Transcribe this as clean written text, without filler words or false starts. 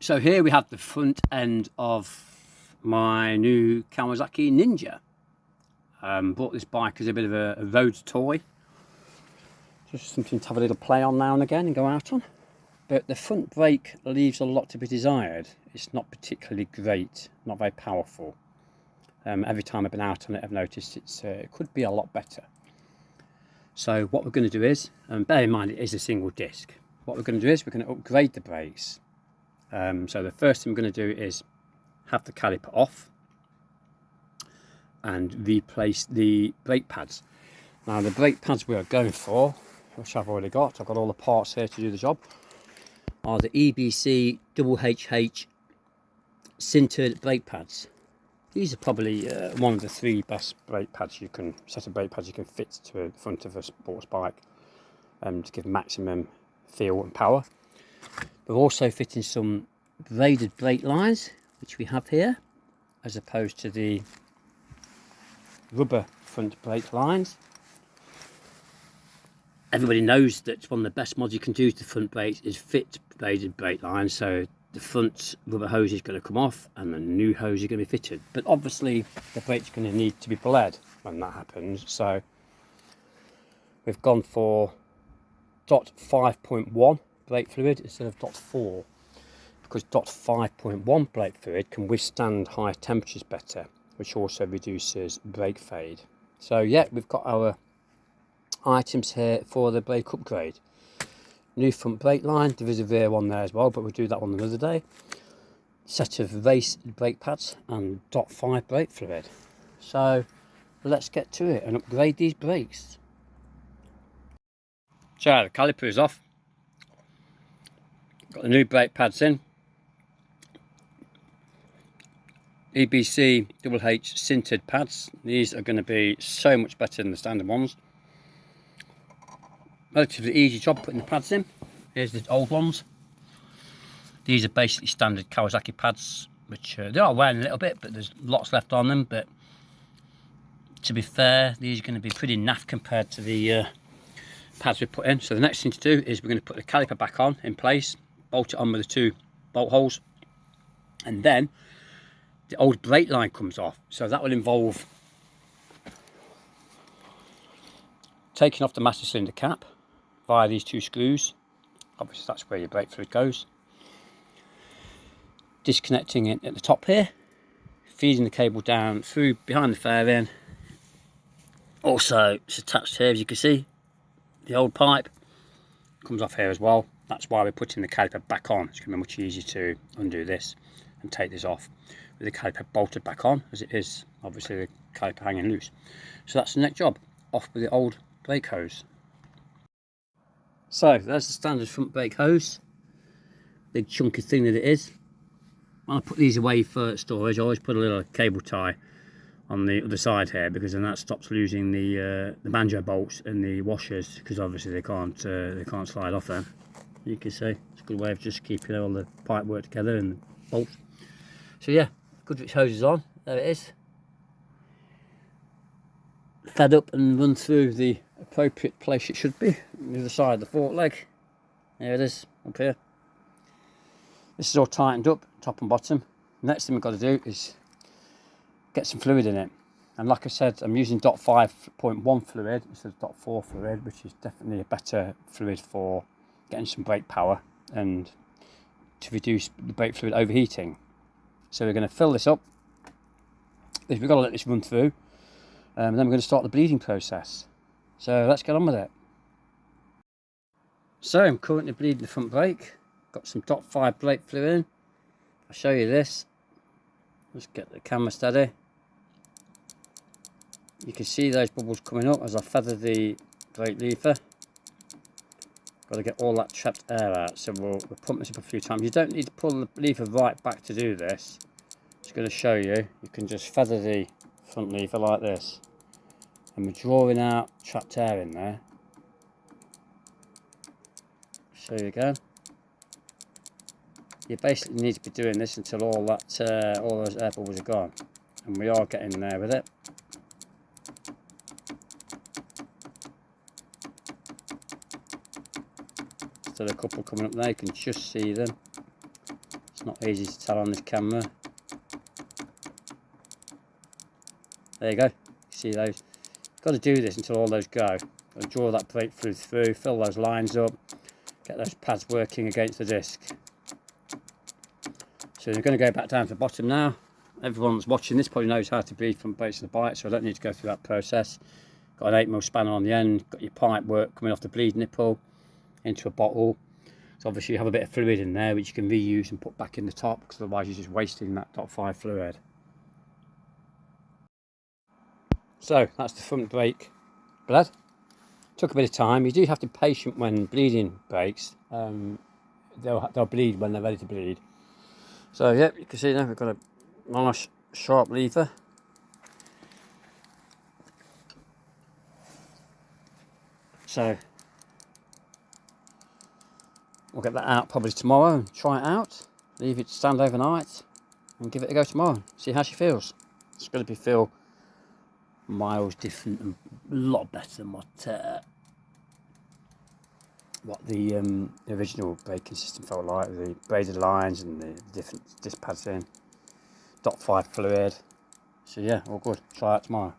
So here we have the front end of my new Kawasaki Ninja. Bought this bike as a bit of a road toy. Just something to have a little play on now and again and go out on. But the front brake leaves a lot to be desired. It's not particularly great, not very powerful. Every time I've been out on it, I've noticed it could be a lot better. So what we're going to do is, bear in mind it is a single disc. What we're going to do is we're going to upgrade the brakes. So the first thing we're going to do is have the caliper off and replace the brake pads. Now the brake pads we are going for, which I've already got, I've got all the parts here to do the job, are the EBC HH sintered brake pads. These are probably one of the 3 best brake pads set of brake pads you can fit to the front of a sports bike to give maximum feel and power. We're also fitting some braided brake lines, which we have here, as opposed to the rubber front brake lines. Everybody knows that one of the best mods you can do to the front brakes is fit braided brake lines, so the front rubber hose is going to come off and the new hose is going to be fitted. But obviously the brakes are going to need to be bled when that happens, so we've gone for .5.1 brake fluid instead of .4, because .5.1 brake fluid can withstand higher temperatures better, which also reduces brake fade. So yeah, we've got our items here for the brake upgrade. New front brake line, there is a rear one there as well, but we'll do that one another day. Set of race brake pads and .5 brake fluid. So let's get to it and upgrade these brakes. So the caliper is off. Got the new brake pads in. EBC HH sintered pads. These are going to be so much better than the standard ones. Relatively easy job putting the pads in. Here's the old ones. These are basically standard Kawasaki pads, which they are wearing a little bit, but there's lots left on them. But to be fair, these are going to be pretty naff compared to the pads we put in. So the next thing to do is we're going to put the caliper back on in place, bolt it on with the 2 bolt holes, and then the old brake line comes off. So that will involve taking off the master cylinder cap via these 2 screws. Obviously that's where your brake fluid goes. Disconnecting it at the top here, feeding the cable down through behind the fairing. Also it's attached here, as you can see, the old pipe comes off here as well. That's why we're putting the caliper back on. It's going to be much easier to undo this and take this off with the caliper bolted back on, as it is obviously the caliper hanging loose. So that's the next job, off with the old brake hose. So there's the standard front brake hose, big chunky thing that it is. When I put these away for storage, I always put a little cable tie on the other side here, because then that stops losing the banjo bolts and the washers, because obviously they can't slide off them. You can see it's a good way of just keeping all the pipe work together and the bolts. So yeah, Goodrich hose is on. There it is. Fed up and run through the appropriate place it should be. The other side of the fork leg. There it is, up here. This is all tightened up, top and bottom. Next thing we've got to do is get some fluid in it. And like I said, I'm using .5.1 fluid instead of .4 fluid, which is definitely a better fluid for getting some brake power and to reduce the brake fluid overheating. So we're going to fill this up. We've got to let this run through. And then we're going to start the bleeding process. So let's get on with it. So I'm currently bleeding the front brake. Got some .5 brake fluid in. I'll show you this. Let's get the camera steady. You can see those bubbles coming up as I feather the brake lever. Got to get all that trapped air out, so we'll pump this up a few times. You don't need to pull the lever right back to do this. Just going to show you. You can just feather the front lever like this, and we're drawing out trapped air in there. Show you again. You basically need to be doing this until all those air bubbles are gone, and we are getting there with it. Still a couple coming up there, you can just see them. It's not easy to tell on this camera. There you go. You see those? Got to do this until all those go. Got to draw that breakthrough through, fill those lines up, get those pads working against the disc. So we're going to go back down to the bottom now. Everyone that's watching this probably knows how to bleed from base to the bite, so I don't need to go through that process. Got an 8mm spanner on the end, got your pipe work coming off the bleed nipple into a bottle. So obviously you have a bit of fluid in there which you can reuse and put back in the top, because otherwise you're just wasting that top 5 fluid. So that's the front brake bled. Took a bit of time. You do have to be patient when bleeding brakes. They'll bleed when they're ready to bleed. So yeah, you can see now we've got a nice sharp lever. So we'll get that out probably tomorrow and try it out. Leave it to stand overnight and give it a go tomorrow. See how she feels. It's going to feel miles different and a lot better than what the original braking system felt like. The braided lines and the different disc pads in. .5 fluid. So yeah, all good. Try it tomorrow.